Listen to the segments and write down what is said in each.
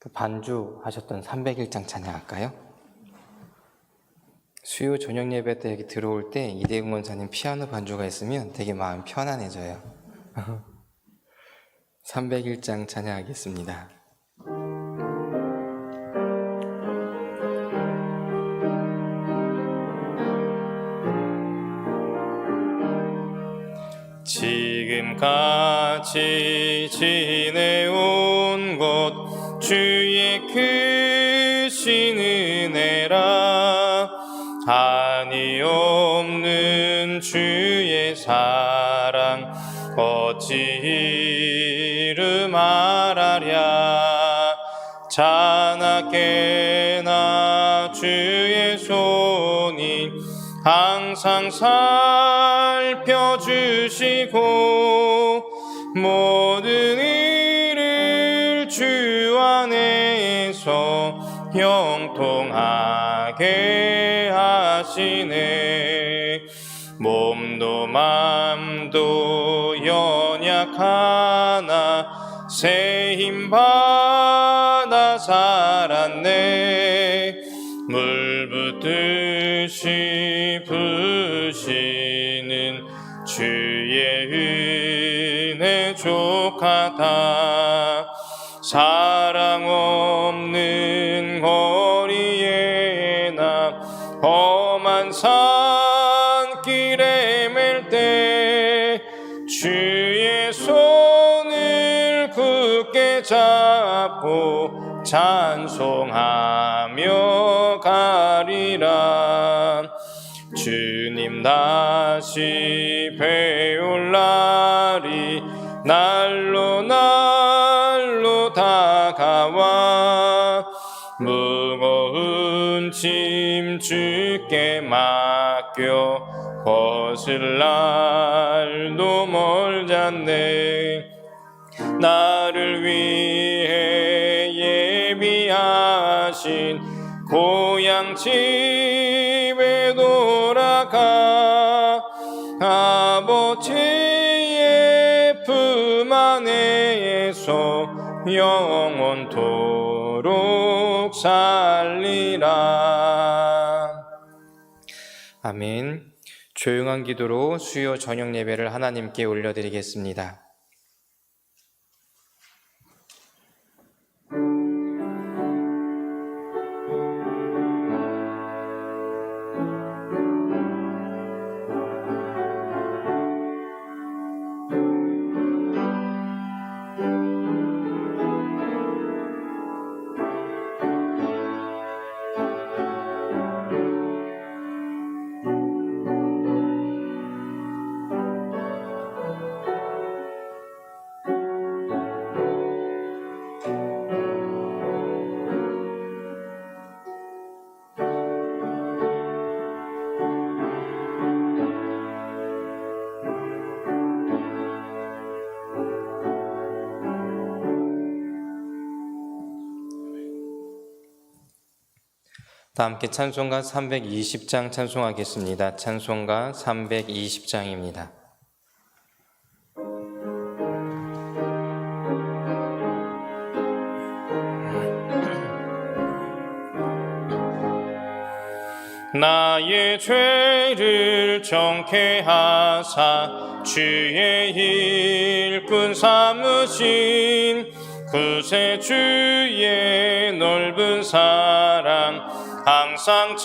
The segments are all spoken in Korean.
그 반주하셨던 301장 찬양할까요? 수요 저녁 예배 때 여기 들어올 때 이대웅 원사님 피아노 반주가 있으면 되게 마음 편안해져요. 301장 찬양하겠습니다. 지금까지 지내온 것 주의 크신 은혜라. 한이 없는 주의 사랑 어찌 이루 말하랴. 자나깨나 주의 손이 항상 살펴주시고 모든 일을 주 안에서 형통하게 하시네. 몸도 맘도 연약하나 새 힘 받아 살았네. 물 붓듯이 부시는 주의 은혜 족하다. 사랑 없는 거리에 나 험한 산길에 맬 때 주의 손을 굳게 잡고 찬송하며 가리라. 주님 다시 배울 날이 날로 다가와 무거운 짐 주께 맡겨 벗을 날도 멀잖네. 나를 위해 예비하신 고향 집에 돌아가 아버지의 품 안에서 영원토록 살리라. 아멘. 조용한 기도로 수요 저녁 예배를 하나님께 올려드리겠습니다. 다 함께 찬송가 320장 찬송하겠습니다. 찬송가 320장입니다. 나의 죄를 정케 하사 주의 일꾼 삼으신 구세주의 넓은 사랑 항상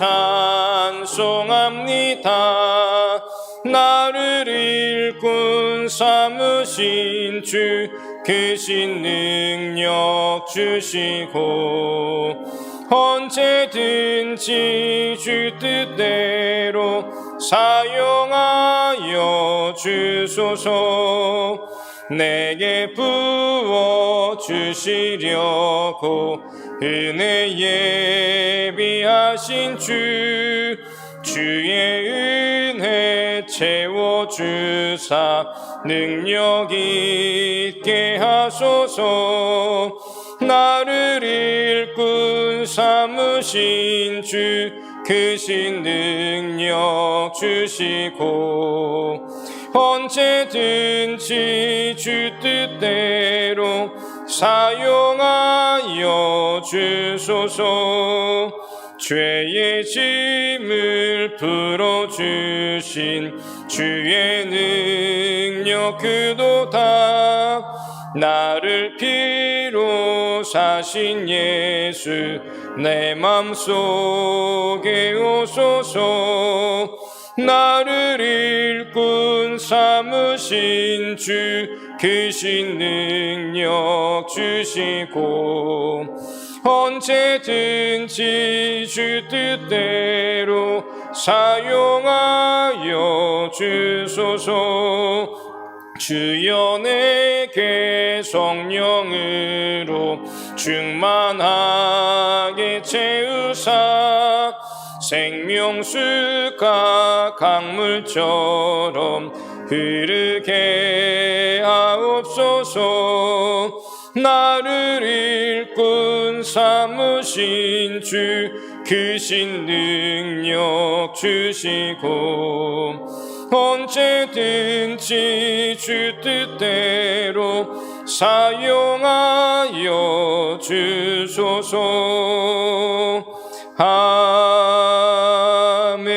찬송합니다. 나를 일꾼 삼으신 주 크신 능력 주시고 언제든지 주 뜻대로 사용하여 주소서. 내게 부어주시려고 은혜 예비하신 주의 은혜 채워주사 능력 있게 하소서. 나를 일꾼 삼으신 주 크신 능력 주시고 언제든지 주 뜻대로 사용하여 주소서. 죄의 짐을 풀어주신 주의 능력 그도다. 나를 피로 사신 예수 내 맘속에 오소서. 나를 일꾼 삼으신 주 크신 능력 주시고 언제든지 주 뜻대로 사용하여 주소서. 주여 내게 성령으로 충만하게 채우사 생명수가 강물처럼 흐르게 하옵소서. 나를 일꾼 삼으신 주 크신 능력 주시고 언제든지 주 뜻대로 사용하여 주소서. 아멘.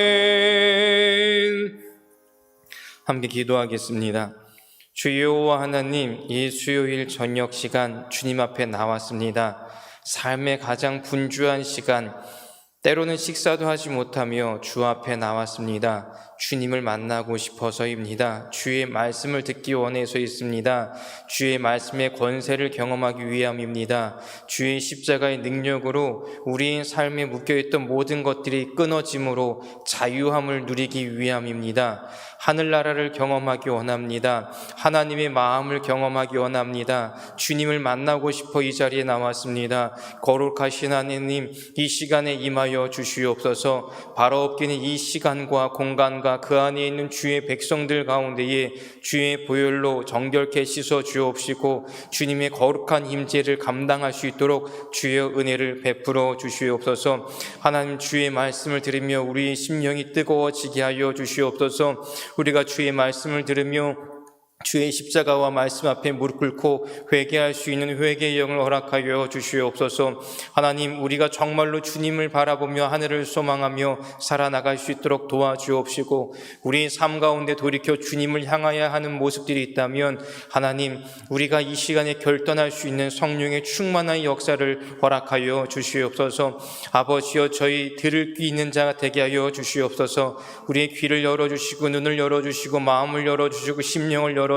함께 기도하겠습니다. 주여 여호와 하나님, 이 수요일 저녁 시간 주님 앞에 나왔습니다. 삶의 가장 분주한 시간, 때로는 식사도 하지 못하며 주 앞에 나왔습니다. 주님을 만나고 싶어서입니다. 주의 말씀을 듣기 원해서 있습니다. 주의 말씀의 권세를 경험하기 위함입니다. 주의 십자가의 능력으로 우리의 삶에 묶여있던 모든 것들이 끊어짐으로 자유함을 누리기 위함입니다. 하늘나라를 경험하기 원합니다. 하나님의 마음을 경험하기 원합니다. 주님을 만나고 싶어 이 자리에 나왔습니다. 거룩하신 하나님, 이 시간에 임하여 주시옵소서. 바로 없기는 이 시간과 공간과 그 안에 있는 주의 백성들 가운데에 주의 보혈로 정결케 씻어 주옵시고 주님의 거룩한 임재를 감당할 수 있도록 주의 은혜를 베풀어 주시옵소서. 하나님, 주의 말씀을 들으며 우리의 심령이 뜨거워지게 하여 주시옵소서. 우리가 주의 말씀을 들으며 주의 십자가와 말씀 앞에 무릎 꿇고 회개할 수 있는 회개의 영을 허락하여 주시옵소서. 하나님, 우리가 정말로 주님을 바라보며 하늘을 소망하며 살아나갈 수 있도록 도와주옵시고 우리의 삶 가운데 돌이켜 주님을 향하여 하는 모습들이 있다면 하나님, 우리가 이 시간에 결단할 수 있는 성령의 충만한 역사를 허락하여 주시옵소서. 아버지여, 저희 들을 귀 있는 자가 되게 하여 주시옵소서. 우리의 귀를 열어주시고 눈을 열어주시고 마음을 열어주시고 심령을 열어주셔서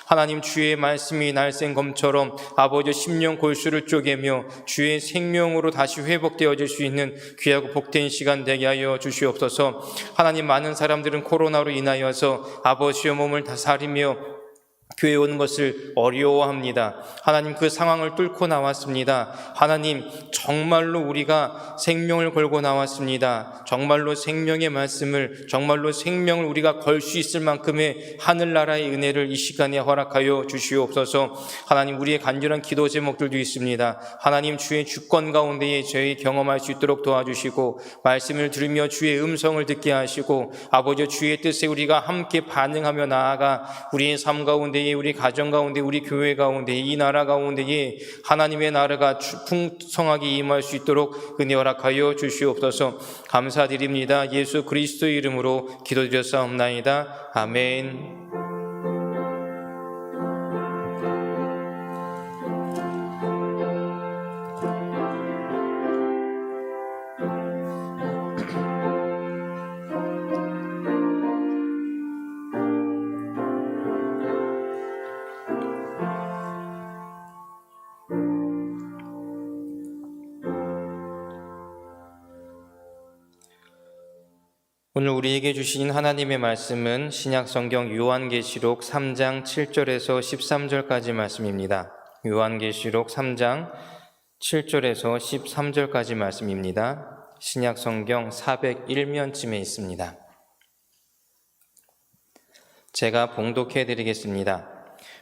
하나님, 주의 말씀이 날쌘 검처럼 아버지 심령 골수를 쪼개며 주의 생명으로 다시 회복되어질 수 있는 귀하고 복된 시간 되게 하여 주시옵소서. 하나님, 많은 사람들은 코로나로 인하여서 아버지의 몸을 다 사리며 교회에 오는 것을 어려워합니다. 하나님, 그 상황을 뚫고 나왔습니다. 하나님, 정말로 우리가 생명을 걸고 나왔습니다. 정말로 생명의 말씀을, 정말로 생명을 우리가 걸 수 있을 만큼의 하늘나라의 은혜를 이 시간에 허락하여 주시옵소서. 하나님, 우리의 간절한 기도 제목들도 있습니다. 하나님, 주의 주권 가운데에 저희 경험할 수 있도록 도와주시고 말씀을 들으며 주의 음성을 듣게 하시고 아버지, 주의 뜻에 우리가 함께 반응하며 나아가 우리의 삶 가운데, 우리 가정 가운데, 우리 교회 가운데, 이 나라 가운데에 하나님의 나라가 풍성하게 임할 수 있도록 은혜 허락하여 주시옵소서. 감사드립니다. 예수 그리스도의 이름으로 기도드렸사옵나이다. 아멘. 오늘 우리에게 주신 하나님의 말씀은 신약성경 요한계시록 3장 7절에서 13절까지 말씀입니다. 요한계시록 3장 7절에서 13절까지 말씀입니다. 신약성경 401면쯤에 있습니다. 제가 봉독해 드리겠습니다.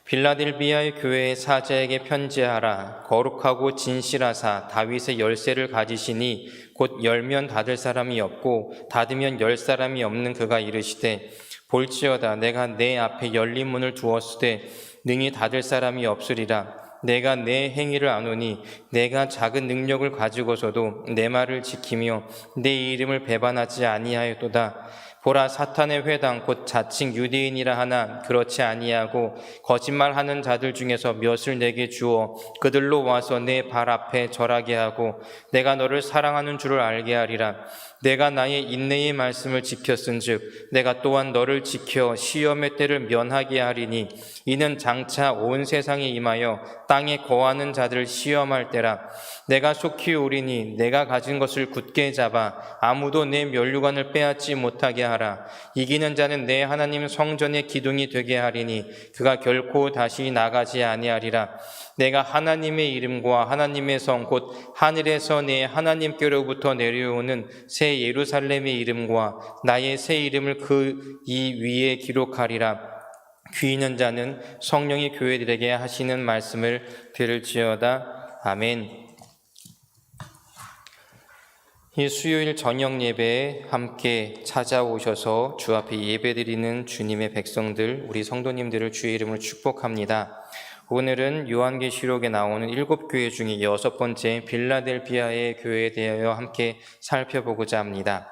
빌라델비아의 교회의 사자에게 편지하라. 거룩하고 진실하사 다윗의 열쇠를 가지시니 곧 열면 닫을 사람이 없고 닫으면 열 사람이 없는 그가 이르시되, 볼지어다 내가 내 앞에 열린 문을 두었으되 능히 닫을 사람이 없으리라. 내가 내 행위를 아노니 내가 작은 능력을 가지고서도 내 말을 지키며 내 이름을 배반하지 아니하였도다. 보라, 사탄의 회당 곧 자칭 유대인이라 하나 그렇지 아니하고 거짓말하는 자들 중에서 몇을 내게 주어 그들로 와서 내 발 앞에 절하게 하고 내가 너를 사랑하는 줄을 알게 하리라. 내가 나의 인내의 말씀을 지켰은즉 내가 또한 너를 지켜 시험의 때를 면하게 하리니 이는 장차 온 세상에 임하여 땅에 거하는 자들을 시험할 때라. 내가 속히 오리니 내가 가진 것을 굳게 잡아 아무도 내 면류관을 빼앗지 못하게 하라. 이기는 자는 내 하나님 성전의 기둥이 되게 하리니 그가 결코 다시 나가지 아니하리라. 내가 하나님의 이름과 하나님의 성 곧 하늘에서 내 하나님께로부터 내려오는 새 예루살렘의 이름과 나의 새 이름을 그 이 위에 기록하리라. 귀 있는 자는 성령이 교회들에게 하시는 말씀을 들을지어다. 아멘. 이 수요일 저녁 예배에 함께 찾아오셔서 주 앞에 예배드리는 주님의 백성들, 우리 성도님들을 주의 이름으로 축복합니다. 오늘은 요한계시록에 나오는 7교회 중에 6번째 빌라델비아의 교회에 대하여 함께 살펴보고자 합니다.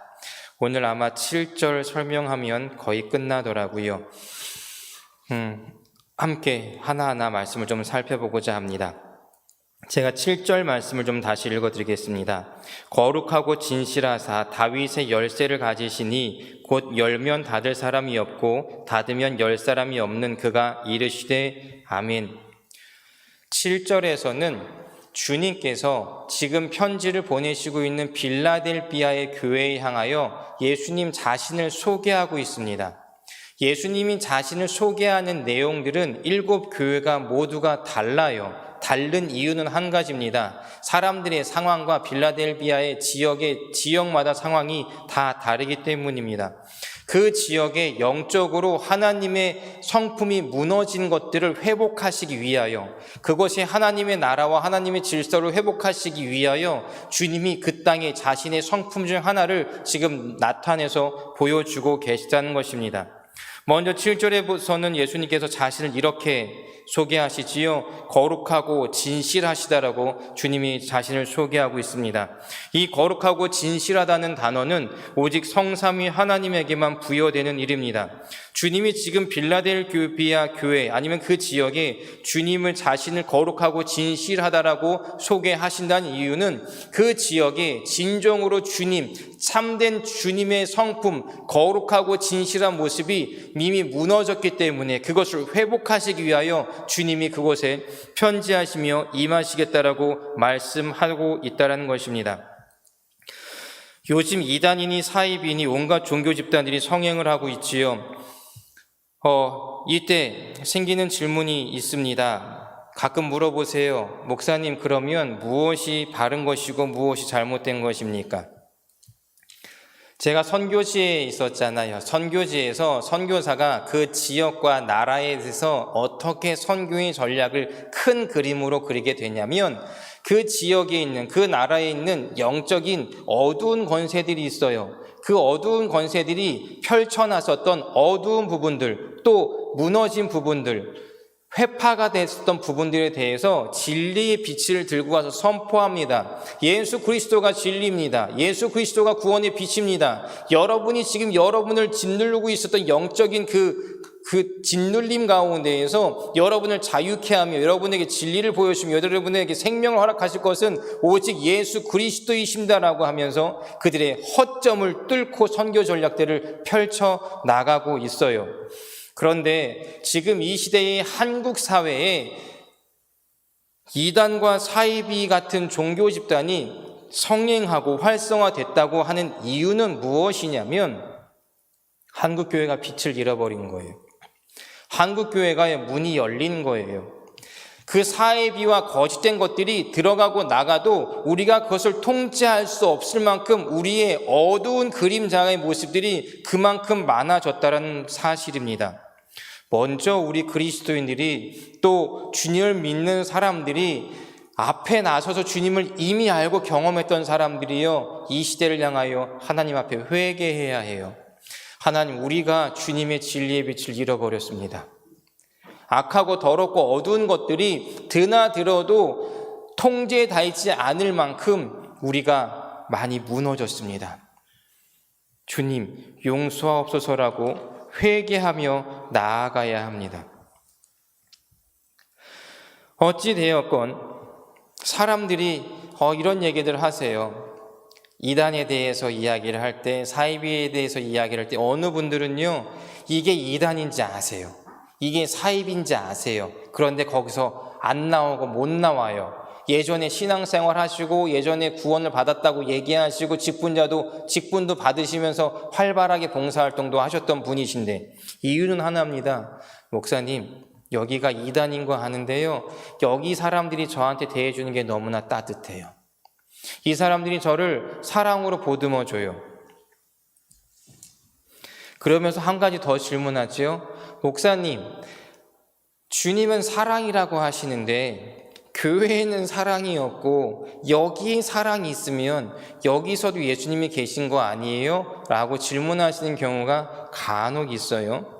오늘 아마 7절 설명하면 거의 끝나더라고요. 함께 하나하나 말씀을 좀 살펴보고자 합니다. 제가 7절 말씀을 좀 다시 읽어드리겠습니다. 거룩하고 진실하사 다윗의 열쇠를 가지시니 곧 열면 닫을 사람이 없고 닫으면 열 사람이 없는 그가 이르시되 아멘. 7절에서는 주님께서 지금 편지를 보내시고 있는 빌라델비아의 교회에 향하여 예수님 자신을 소개하고 있습니다. 예수님이 자신을 소개하는 내용들은 7교회가 모두가 달라요. 다른 이유는 한 가지입니다. 사람들의 상황과 빌라델비아의 지역마다 상황이 다 다르기 때문입니다. 그 지역에 영적으로 하나님의 성품이 무너진 것들을 회복하시기 위하여, 그것이 하나님의 나라와 하나님의 질서를 회복하시기 위하여 주님이 그 땅에 자신의 성품 중 하나를 지금 나타내서 보여주고 계시다는 것입니다. 먼저 7절에서는 예수님께서 자신을 이렇게 소개하시지요. 거룩하고 진실하시다라고 주님이 자신을 소개하고 있습니다. 이 거룩하고 진실하다는 단어는 오직 성삼위 하나님에게만 부여되는 일입니다. 주님이 지금 빌라델비아 교회 아니면 그 지역에 주님을 자신을 거룩하고 진실하다라고 소개하신다는 이유는 그 지역에 진정으로 주님, 참된 주님의 성품, 거룩하고 진실한 모습이 이미 무너졌기 때문에 그것을 회복하시기 위하여 주님이 그곳에 편지하시며 임하시겠다라고 말씀하고 있다는 것입니다. 요즘 이단이니 사이비니 온갖 종교 집단들이 성행을 하고 있지요. 이때 생기는 질문이 있습니다. 가끔 물어보세요. 목사님, 그러면 무엇이 바른 것이고 무엇이 잘못된 것입니까? 제가 선교지에 있었잖아요. 선교지에서 선교사가 그 지역과 나라에 대해서 어떻게 선교의 전략을 큰 그림으로 그리게 되냐면, 그 지역에 있는, 그 나라에 있는 영적인 어두운 권세들이 있어요. 그 어두운 권세들이 펼쳐놨었던 어두운 부분들, 또 무너진 부분들, 회파가 됐었던 부분들에 대해서 진리의 빛을 들고 가서 선포합니다. 예수 그리스도가 진리입니다. 예수 그리스도가 구원의 빛입니다. 여러분이 지금 여러분을 짓누르고 있었던 영적인 그 짓눌림 가운데에서 여러분을 자유케 하며 여러분에게 진리를 보여주며 여러분에게 생명을 허락하실 것은 오직 예수 그리스도이십니다라고 하면서 그들의 허점을 뚫고 선교 전략들을 펼쳐 나가고 있어요. 그런데 지금 이 시대의 한국 사회에 이단과 사이비 같은 종교 집단이 성행하고 활성화됐다고 하는 이유는 무엇이냐면, 한국교회가 빛을 잃어버린 거예요. 한국교회가 문이 열린 거예요. 그 사이비와 거짓된 것들이 들어가고 나가도 우리가 그것을 통제할 수 없을 만큼 우리의 어두운 그림자의 모습들이 그만큼 많아졌다는 사실입니다. 먼저 우리 그리스도인들이, 또 주님을 믿는 사람들이 앞에 나서서 주님을 이미 알고 경험했던 사람들이요, 이 시대를 향하여 하나님 앞에 회개해야 해요. 하나님, 우리가 주님의 진리의 빛을 잃어버렸습니다. 악하고 더럽고 어두운 것들이 드나들어도 통제에 다 있지 않을 만큼 우리가 많이 무너졌습니다. 주님, 용서하옵소서라고 회개하며 나아가야 합니다. 어찌 되었건 사람들이 이런 얘기들 하세요. 이단에 대해서 이야기를 할 때, 사이비에 대해서 이야기를 할 때 어느 분들은요, 이게 이단인지 아세요. 이게 사이비인지 아세요. 그런데 거기서 안 나오고 못 나와요. 예전에 신앙생활 하시고 예전에 구원을 받았다고 얘기하시고 직분도 받으시면서 활발하게 봉사활동도 하셨던 분이신데, 이유는 하나입니다. 목사님, 여기가 이단인 거 아는데요, 여기 사람들이 저한테 대해주는 게 너무나 따뜻해요. 이 사람들이 저를 사랑으로 보듬어줘요. 그러면서 한 가지 더 질문하지요. 목사님, 주님은 사랑이라고 하시는데 교회에는 사랑이 없고 여기에 사랑이 있으면 여기서도 예수님이 계신 거 아니에요? 라고 질문하시는 경우가 간혹 있어요.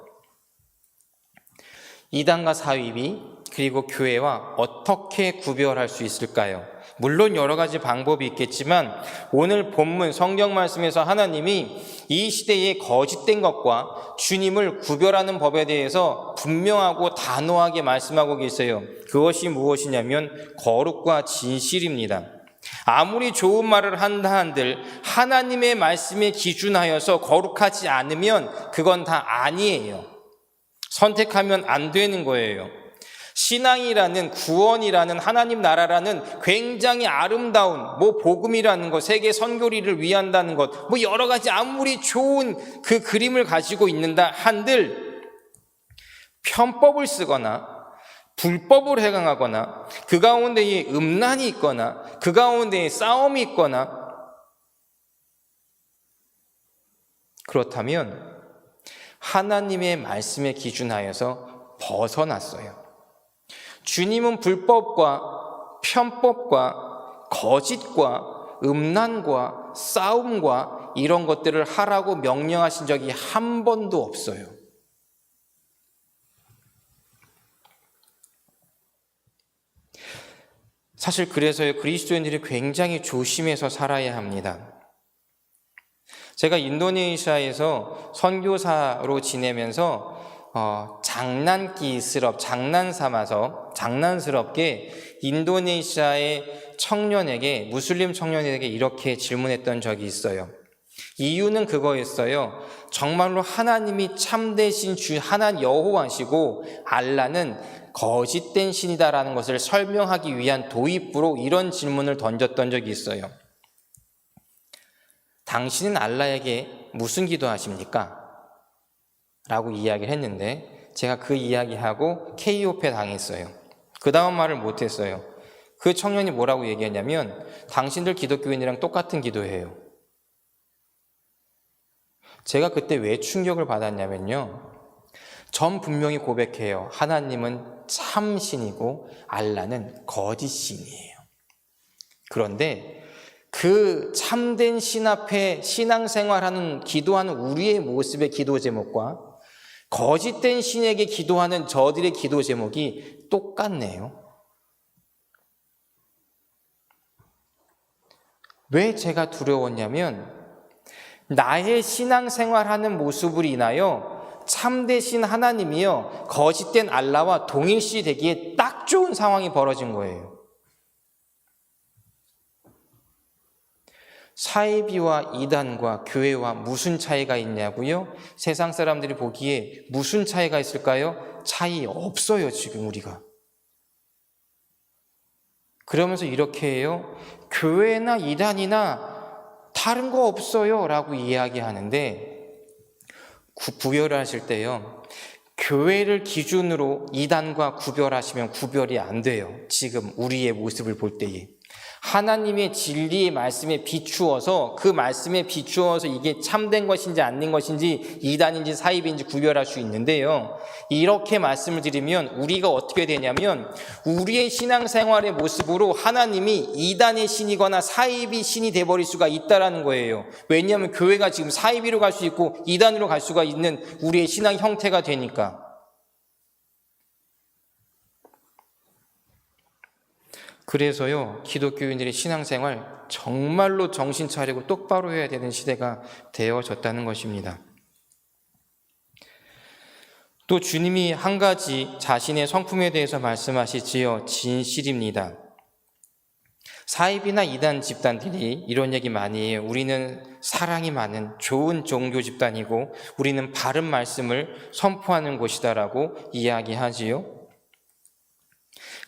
이단과 사이비, 그리고 교회와 어떻게 구별할 수 있을까요? 물론 여러 가지 방법이 있겠지만 오늘 본문 성경 말씀에서 하나님이 이 시대의 거짓된 것과 주님을 구별하는 법에 대해서 분명하고 단호하게 말씀하고 계세요. 그것이 무엇이냐면 거룩과 진실입니다. 아무리 좋은 말을 한다 한들 하나님의 말씀에 기준하여서 거룩하지 않으면 그건 다 아니에요. 선택하면 안 되는 거예요. 신앙이라는, 구원이라는, 하나님 나라라는 굉장히 아름다운 복음이라는 것, 세계 선교리를 위한다는 것, 여러 가지 아무리 좋은 그 그림을 가지고 있는다 한들 편법을 쓰거나 불법을 행하거나 그 가운데에 음란이 있거나 그 가운데에 싸움이 있거나 그렇다면 하나님의 말씀에 기준하여서 벗어났어요. 주님은 불법과 편법과 거짓과 음란과 싸움과 이런 것들을 하라고 명령하신 적이 한 번도 없어요. 사실 그래서요, 그리스도인들이 굉장히 조심해서 살아야 합니다. 제가 인도네시아에서 선교사로 지내면서 장난스럽게 인도네시아의 청년에게, 무슬림 청년에게 이렇게 질문했던 적이 있어요. 이유는 그거였어요. 정말로 하나님이 참되신 주 하나님 여호와시고 알라는 거짓된 신이다라는 것을 설명하기 위한 도입부로 이런 질문을 던졌던 적이 있어요. 당신은 알라에게 무슨 기도하십니까? 라고 이야기를 했는데 제가 그 이야기하고 KO패 당했어요. 그 다음 말을 못했어요. 그 청년이 뭐라고 얘기했냐면 당신들 기독교인이랑 똑같은 기도해요. 제가 그때 왜 충격을 받았냐면요, 전 분명히 고백해요. 하나님은 참신이고 알라는 거짓신이에요. 그런데 그 참된 신 앞에 신앙생활하는, 기도하는 우리의 모습의 기도 제목과 거짓된 신에게 기도하는 저들의 기도 제목이 똑같네요. 왜 제가 두려웠냐면 나의 신앙생활하는 모습을 인하여 참되신 하나님이요 거짓된 알라와 동일시 되기에 딱 좋은 상황이 벌어진 거예요. 사이비와 이단과 교회와 무슨 차이가 있냐고요? 세상 사람들이 보기에 무슨 차이가 있을까요? 차이 없어요, 지금 우리가. 그러면서 이렇게 해요. 교회나 이단이나 다른 거 없어요 라고 이야기하는데 구별을 하실 때요, 교회를 기준으로 이단과 구별하시면 구별이 안 돼요. 지금 우리의 모습을 볼 때에 하나님의 진리의 말씀에 비추어서, 그 말씀에 비추어서 이게 참된 것인지 아닌 것인지 이단인지 사이비인지 구별할 수 있는데요, 이렇게 말씀을 드리면 우리가 어떻게 되냐면 우리의 신앙생활의 모습으로 하나님이 이단의 신이거나 사이비 신이 돼버릴 수가 있다라는 거예요. 왜냐하면 교회가 지금 사이비로 갈 수 있고 이단으로 갈 수가 있는 우리의 신앙 형태가 되니까. 그래서요, 기독교인들의 신앙생활 정말로 정신 차리고 똑바로 해야 되는 시대가 되어졌다는 것입니다. 또 주님이 한 가지 자신의 성품에 대해서 말씀하시지요. 진실입니다. 사입이나 이단 집단들이 이런 얘기 많이 해요. 우리는 사랑이 많은 좋은 종교 집단이고 우리는 바른 말씀을 선포하는 곳이다라고 이야기하지요.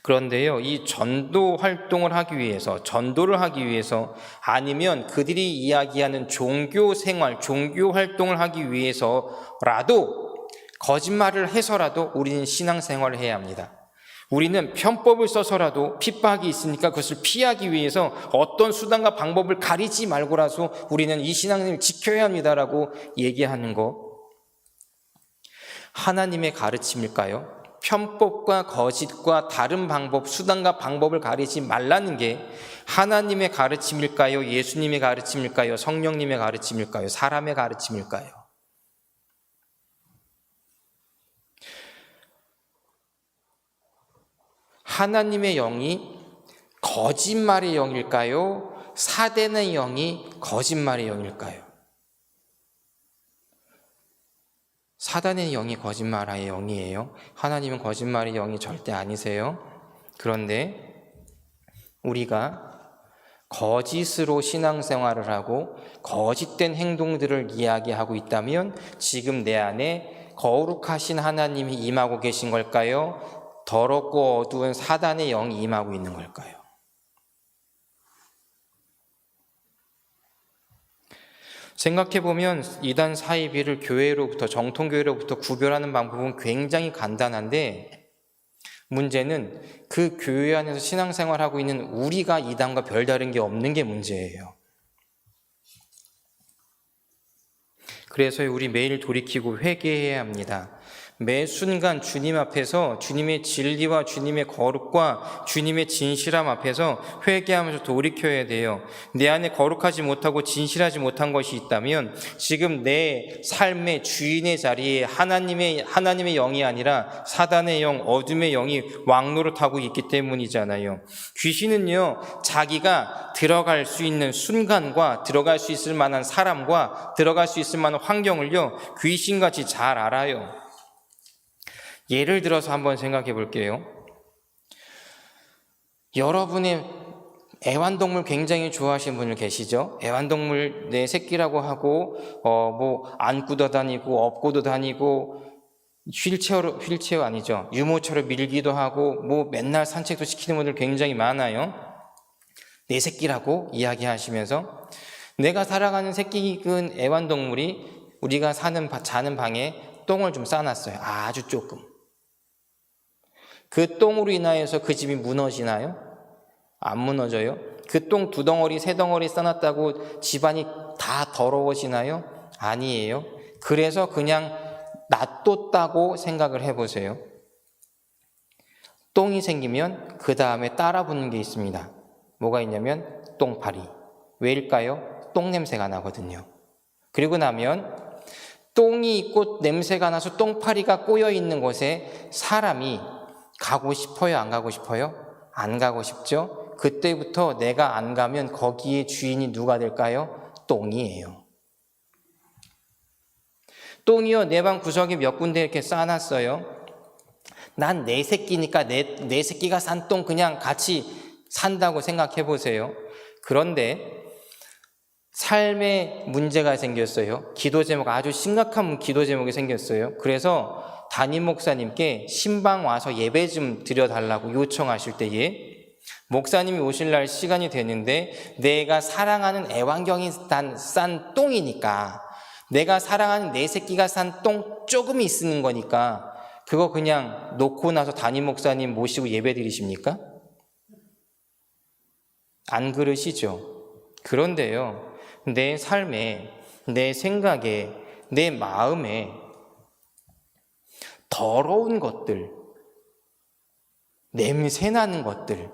그런데요, 이 전도 활동을 하기 위해서, 전도를 하기 위해서, 아니면 그들이 이야기하는 종교 생활, 종교 활동을 하기 위해서라도, 거짓말을 해서라도 우리는 신앙생활을 해야 합니다. 우리는 편법을 써서라도 핍박이 있으니까 그것을 피하기 위해서 어떤 수단과 방법을 가리지 말고라도 우리는 이 신앙을 지켜야 합니다라고 얘기하는 거, 하나님의 가르침일까요? 편법과 거짓과 다른 방법, 수단과 방법을 가리지 말라는 게 하나님의 가르침일까요? 예수님의 가르침일까요? 성령님의 가르침일까요? 사람의 가르침일까요? 하나님의 영이 거짓말의 영일까요? 사단의 영이 거짓말의 영일까요? 사단의 영이 거짓말의 영이에요. 하나님은 거짓말의 영이 절대 아니세요. 그런데 우리가 거짓으로 신앙생활을 하고 거짓된 행동들을 이야기하고 있다면 지금 내 안에 거룩하신 하나님이 임하고 계신 걸까요? 더럽고 어두운 사단의 영이 임하고 있는 걸까요? 생각해보면 이단 사이비를 교회로부터, 정통교회로부터 구별하는 방법은 굉장히 간단한데 문제는 그 교회 안에서 신앙생활하고 있는 우리가 이단과 별다른 게 없는 게 문제예요. 그래서 우리 매일 돌이키고 회개해야 합니다. 매 순간 주님 앞에서 주님의 진리와 주님의 거룩과 주님의 진실함 앞에서 회개하면서 돌이켜야 돼요. 내 안에 거룩하지 못하고 진실하지 못한 것이 있다면 지금 내 삶의 주인의 자리에 하나님의 영이 아니라 사단의 영, 어둠의 영이 왕노릇하고 있기 때문이잖아요. 귀신은요, 자기가 들어갈 수 있는 순간과 들어갈 수 있을 만한 사람과 들어갈 수 있을 만한 환경을요, 귀신같이 잘 알아요. 예를 들어서 한번 생각해 볼게요. 여러분의 애완동물 굉장히 좋아하시는 분들 계시죠? 애완동물 내 새끼라고 하고 안고도 다니고 업고도 다니고 휠체어 아니죠, 유모차로 밀기도 하고 맨날 산책도 시키는 분들 굉장히 많아요. 내 새끼라고 이야기하시면서 내가 살아가는 새끼인 애완동물이 우리가 자는 방에 똥을 좀 싸놨어요. 아주 조금. 그 똥으로 인하여서 그 집이 무너지나요? 안 무너져요. 그 똥 2덩어리, 3덩어리 싸놨다고 집안이 다 더러워지나요? 아니에요. 그래서 그냥 놔뒀다고 생각을 해보세요. 똥이 생기면 그 다음에 따라 붙는 게 있습니다. 뭐가 있냐면 똥파리. 왜일까요? 똥 냄새가 나거든요. 그리고 나면 똥이 있고 냄새가 나서 똥파리가 꼬여 있는 곳에 사람이 가고 싶어요? 안 가고 싶어요? 안 가고 싶죠? 그때부터 내가 안 가면 거기에 주인이 누가 될까요? 똥이에요. 똥이요, 내 방 구석에 몇 군데 이렇게 쌓아놨어요. 난 내 새끼니까 내 새끼가 싼 똥 그냥 같이 산다고 생각해 보세요. 그런데 삶에 문제가 생겼어요. 기도 제목, 아주 심각한 기도 제목이 생겼어요. 그래서 담임 목사님께 신방 와서 예배 좀 드려달라고 요청하실 때에 목사님이 오실 날 시간이 됐는데 내가 사랑하는 애완경이 싼 똥이니까, 내가 사랑하는 내 새끼가 싼 똥 조금 있는 거니까 그거 그냥 놓고 나서 담임 목사님 모시고 예배 드리십니까? 안 그러시죠? 그런데요, 내 삶에, 내 생각에, 내 마음에 더러운 것들, 냄새나는 것들,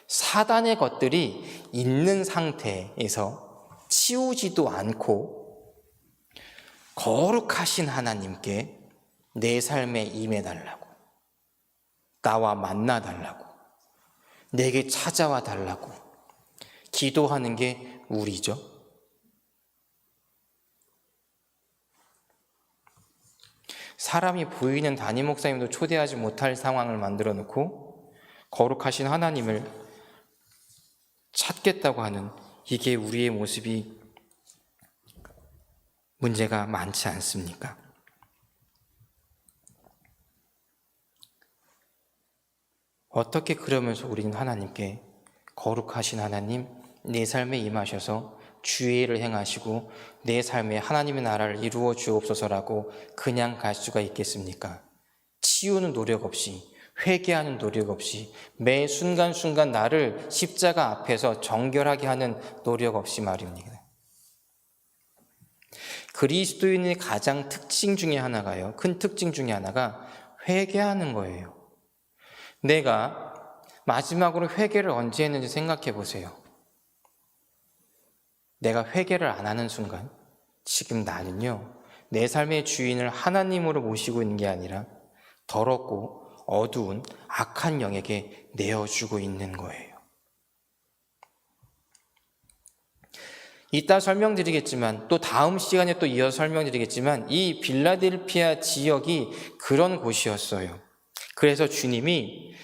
사단의 것들이 있는 상태에서 치우지도 않고 거룩하신 하나님께 내 삶에 임해달라고, 나와 만나달라고, 내게 찾아와 달라고 기도하는 게 우리죠. 사람이 보이는 담임 목사님도 초대하지 못할 상황을 만들어 놓고 거룩하신 하나님을 찾겠다고 하는 이게 우리의 모습이 문제가 많지 않습니까? 어떻게 그러면서 우리는 하나님께 거룩하신 하나님, 내 삶에 임하셔서 주의를 행하시고 내 삶에 하나님의 나라를 이루어 주옵소서라고 그냥 갈 수가 있겠습니까? 치우는 노력 없이, 회개하는 노력 없이, 매 순간순간 나를 십자가 앞에서 정결하게 하는 노력 없이 말입니다. 그리스도인의 가장 특징 중에 하나가요. 큰 특징 중에 하나가 회개하는 거예요. 내가 마지막으로 회개를 언제 했는지 생각해 보세요. 내가 회개를 안 하는 순간 지금 나는요, 내 삶의 주인을 하나님으로 모시고 있는 게 아니라 더럽고 어두운 악한 영에게 내어주고 있는 거예요. 이따 설명드리겠지만, 또 다음 시간에 또 이어서 설명드리겠지만, 이 빌라델피아 지역이 그런 곳이었어요. 그래서 주님이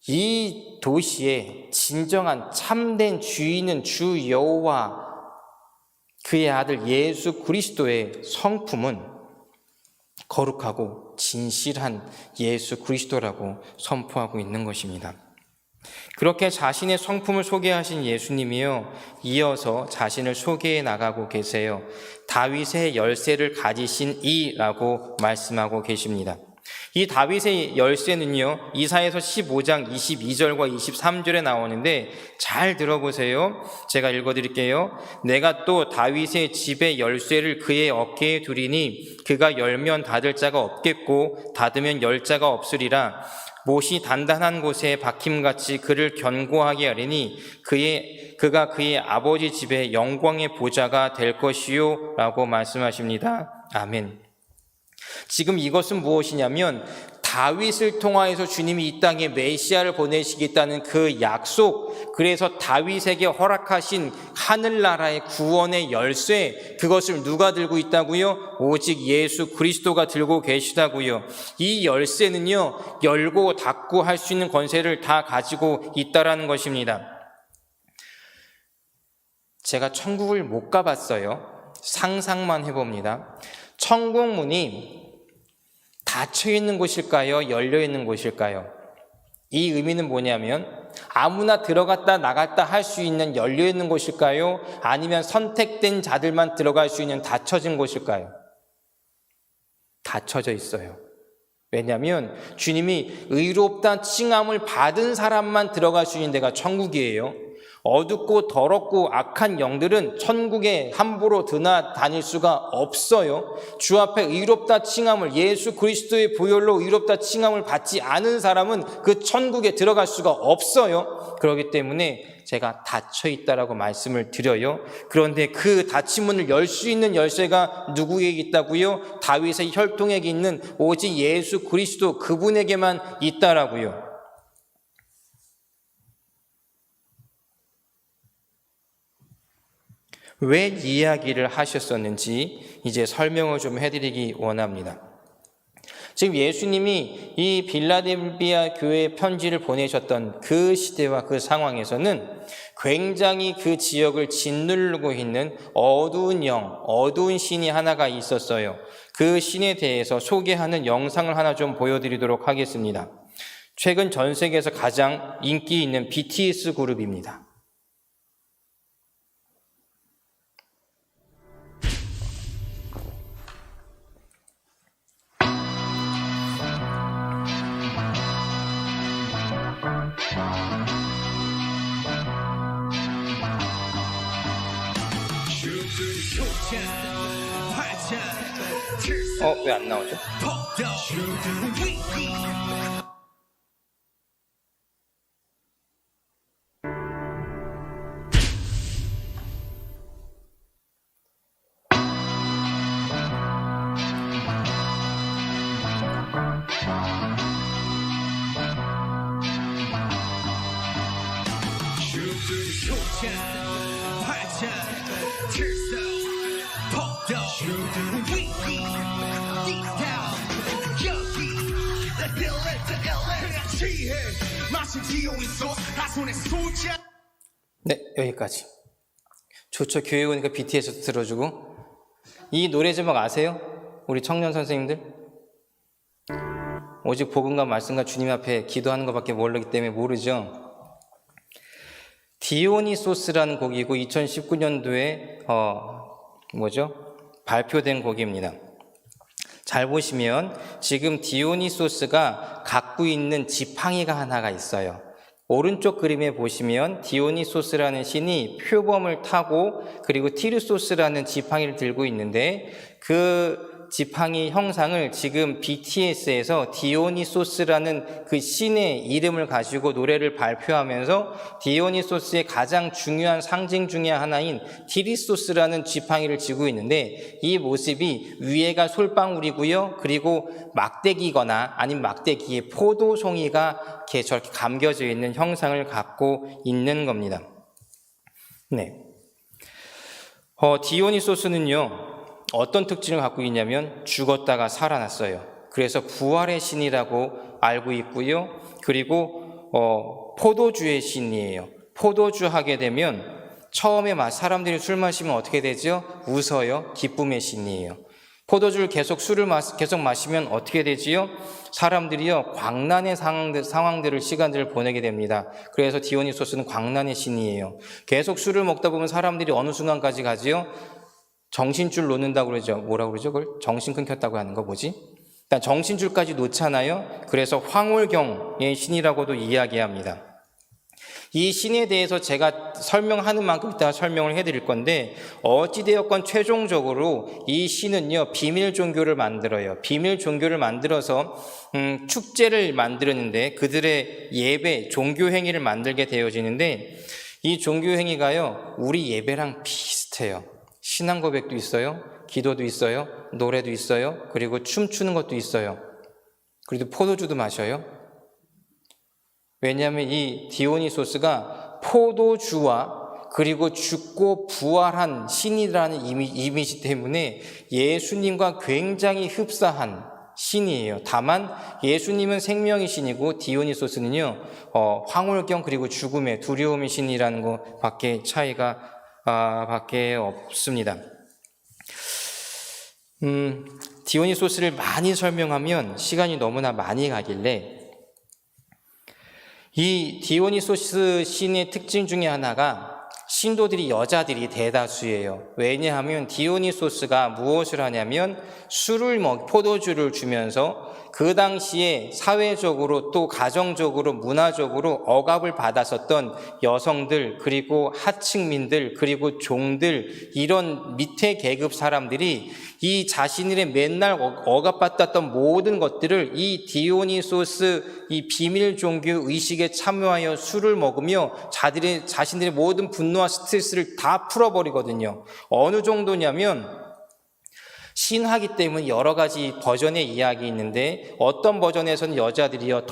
이 도시의 진정한 참된 주인은 주 여호와, 그의 아들 예수 그리스도의 성품은 거룩하고 진실한 예수 그리스도라고 선포하고 있는 것입니다. 그렇게 자신의 성품을 소개하신 예수님이요, 이어서 자신을 소개해 나가고 계세요. 다윗의 열쇠를 가지신 이라고 말씀하고 계십니다. 이 다윗의 열쇠는요, 이사야서 15장 22절과 23절에 나오는데 잘 들어보세요. 제가 읽어드릴게요. 내가 또 다윗의 집의 열쇠를 그의 어깨에 두리니 그가 열면 닫을 자가 없겠고 닫으면 열 자가 없으리라. 못이 단단한 곳에 박힘같이 그를 견고하게 하리니 그가 그의 아버지 집의 영광의 보좌가 될 것이요 라고 말씀하십니다. 아멘. 지금 이것은 무엇이냐면 다윗을 통하여서 주님이 이 땅에 메시아를 보내시겠다는 그 약속, 그래서 다윗에게 허락하신 하늘나라의 구원의 열쇠, 그것을 누가 들고 있다고요? 오직 예수 그리스도가 들고 계시다고요. 이 열쇠는요, 열고 닫고 할 수 있는 권세를 다 가지고 있다라는 것입니다. 제가 천국을 못 가봤어요. 상상만 해봅니다. 천국 문이 닫혀 있는 곳일까요? 열려 있는 곳일까요? 이 의미는 뭐냐면 아무나 들어갔다 나갔다 할 수 있는 열려 있는 곳일까요? 아니면 선택된 자들만 들어갈 수 있는 닫혀진 곳일까요? 닫혀져 있어요. 왜냐하면 주님이 의롭다 칭함을 받은 사람만 들어갈 수 있는 데가 천국이에요. 어둡고 더럽고 악한 영들은 천국에 함부로 드나다닐 수가 없어요. 주 앞에 의롭다 칭함을, 예수 그리스도의 보혈로 의롭다 칭함을 받지 않은 사람은 그 천국에 들어갈 수가 없어요. 그렇기 때문에 제가 닫혀 있다라고 말씀을 드려요. 그런데 그 닫힌 문을 열 수 있는 열쇠가 누구에게 있다고요? 다윗의 혈통에게 있는 오직 예수 그리스도, 그분에게만 있다라고요. 왜 이야기를 하셨었는지 이제 설명을 좀 해드리기 원합니다. 지금 예수님이 이 빌라델피아 교회에 편지를 보내셨던 그 시대와 그 상황에서는 굉장히 그 지역을 짓누르고 있는 어두운 영, 어두운 신이 하나가 있었어요. 그 신에 대해서 소개하는 영상을 하나 좀 보여드리도록 하겠습니다. 최근 전 세계에서 가장 인기 있는 BTS 그룹입니다. 왜 안 나오죠? 네, 여기까지. 좋죠. 교회 오니까 BTS도 들어주고. 이 노래 제목 아세요? 우리 청년 선생님들? 오직 복음과 말씀과 주님 앞에 기도하는 것밖에 모르기 때문에 모르죠. 디오니소스라는 곡이고 2019년도에 발표된 곡입니다. 잘 보시면 지금 디오니소스가 갖고 있는 지팡이가 하나가 있어요. 오른쪽 그림에 보시면 디오니소스라는 신이 표범을 타고 그리고 티르소스라는 지팡이를 들고 있는데 그 지팡이 형상을 지금 BTS에서 디오니소스라는 그 신의 이름을 가지고 노래를 발표하면서 디오니소스의 가장 중요한 상징 중에 하나인 티리소스라는 지팡이를 쥐고 있는데 이 모습이 위에가 솔방울이고요. 그리고 막대기거나 아니면 막대기에 포도송이가 이렇게 저렇게 감겨져 있는 형상을 갖고 있는 겁니다. 네. 디오니소스는요. 어떤 특징을 갖고 있냐면 죽었다가 살아났어요. 그래서 부활의 신이라고 알고 있고요. 그리고 포도주의 신이에요. 포도주 하게 되면 처음에 사람들이 술 마시면 어떻게 되죠? 웃어요. 기쁨의 신이에요. 포도주를 계속 마시면 어떻게 되지요? 사람들이요 광란의 상황들을 시간들을 보내게 됩니다. 그래서 디오니소스는 광란의 신이에요. 계속 술을 먹다 보면 사람들이 어느 순간까지 가지요? 정신줄 놓는다고 그러죠. 뭐라고 그러죠? 그걸 정신 끊겼다고 하는 거 뭐지? 일단 정신줄까지 놓잖아요. 그래서 황홀경의 신이라고도 이야기합니다. 이 신에 대해서 제가 설명하는 만큼 이따가 설명을 해드릴 건데 어찌되었건 최종적으로 이 신은요 비밀 종교를 만들어요. 비밀 종교를 만들어서 축제를 만들었는데 그들의 예배, 종교 행위를 만들게 되어지는데 이 종교 행위가요 우리 예배랑 비슷해요. 신앙 고백도 있어요. 기도도 있어요. 노래도 있어요. 그리고 춤추는 것도 있어요. 그리고 포도주도 마셔요. 왜냐하면 이 디오니소스가 포도주와 그리고 죽고 부활한 신이라는 이미지 때문에 예수님과 굉장히 흡사한 신이에요. 다만 예수님은 생명의 신이고 디오니소스는요 황홀경 그리고 죽음의 두려움의 신이라는 것밖에 차이가 밖에 없습니다. 디오니소스를 많이 설명하면 시간이 너무나 많이 가길래 이 디오니소스 신의 특징 중에 하나가 신도들이 여자들이 대다수예요. 왜냐하면 디오니소스가 무엇을 하냐면 포도주를 주면서 그 당시에 사회적으로 또 가정적으로 문화적으로 억압을 받았었던 여성들 그리고 하층민들 그리고 종들 이런 밑에 계급 사람들이 이 자신들의 맨날 억압받았던 모든 것들을 이 디오니소스 이 비밀 종교 의식에 참여하여 술을 먹으며 자신들의 모든 분노와 스트레스를 다 풀어버리거든요. 어느 정도냐면 신하기 때문에 여러 가지 버전의 이야기 있는데 어떤 버전에서는 여자들이요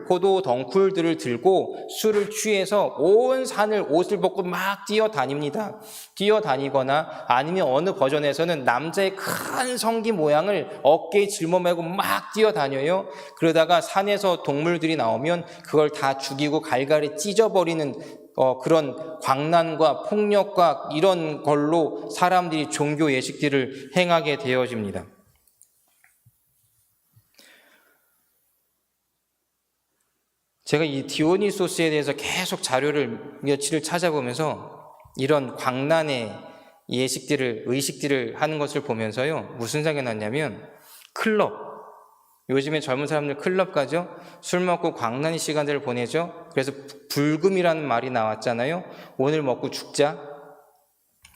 포도 덩쿨들을 들고 술을 취해서 온 산을 옷을 벗고 막 뛰어다닙니다. 뛰어다니거나 아니면 어느 버전에서는 남자의 큰 성기 모양을 어깨에 짊어매고 막 뛰어다녀요. 그러다가 산에서 동물들이 나오면 그걸 다 죽이고 갈갈이 찢어버리는 그런 광란과 폭력과 이런 걸로 사람들이 종교 예식들을 행하게 되어집니다. 제가 이 디오니소스에 대해서 계속 자료를 며칠을 찾아보면서 이런 광란의 의식들을 하는 것을 보면서요 무슨 생각이 났냐면 클럽, 요즘에 젊은 사람들 클럽 가죠. 술 먹고 광란의 시간들을 보내죠. 그래서 불금이라는 말이 나왔잖아요. 오늘 먹고 죽자.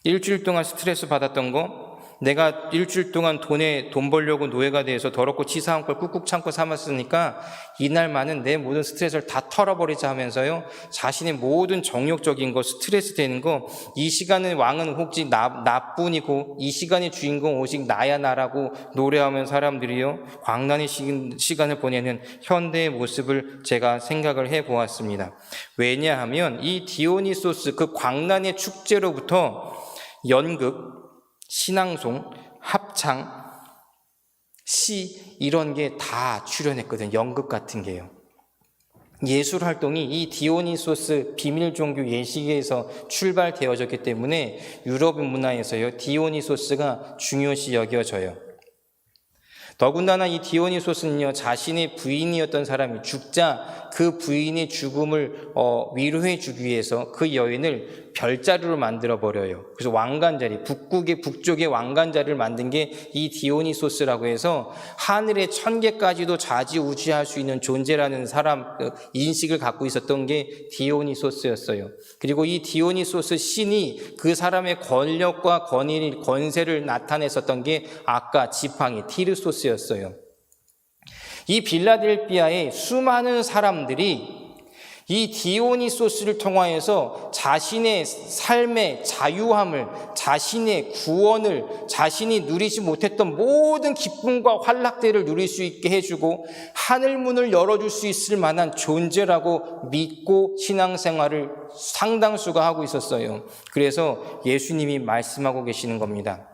일주일 동안 스트레스 받았던 거, 내가 일주일 동안 돈 벌려고 노예가 돼서 더럽고 치사한 걸 꾹꾹 참고 삼았으니까 이날만은 내 모든 스트레스를 다 털어버리자 하면서요 자신의 모든 정욕적인 거, 스트레스 되는 거, 이 시간의 왕은 오직 나뿐이고 이 시간의 주인공 오직 나야 나라고 노래하면 사람들이요 광란의 시간을 보내는 현대의 모습을 제가 생각을 해보았습니다. 왜냐하면 이 디오니소스 그 광란의 축제로부터 연극, 신앙송, 합창, 시 이런 게 다 출연했거든요. 연극 같은 게요. 예술 활동이 이 디오니소스 비밀 종교 예식에서 출발되어졌기 때문에 유럽 문화에서요, 디오니소스가 중요시 여겨져요. 더군다나 이 디오니소스는요, 자신의 부인이었던 사람이 죽자 그 부인의 죽음을 위로해 주기 위해서 그 여인을 별자리로 만들어 버려요. 그래서 왕관자리, 북쪽의 왕관자리를 만든 게 이 디오니소스라고 해서 하늘의 천계까지도 좌지우지할 수 있는 존재라는 인식을 갖고 있었던 게 디오니소스였어요. 그리고 이 디오니소스 신이 그 사람의 권력과 권세를 나타냈었던 게 아까 지팡이 티르소스였어요. 이 빌라델피아의 수많은 사람들이 이 디오니소스를 통하여서 자신의 삶의 자유함을, 자신의 구원을, 자신이 누리지 못했던 모든 기쁨과 환락들을 누릴 수 있게 해주고 하늘문을 열어줄 수 있을 만한 존재라고 믿고 신앙생활을 상당수가 하고 있었어요. 그래서 예수님이 말씀하고 계시는 겁니다.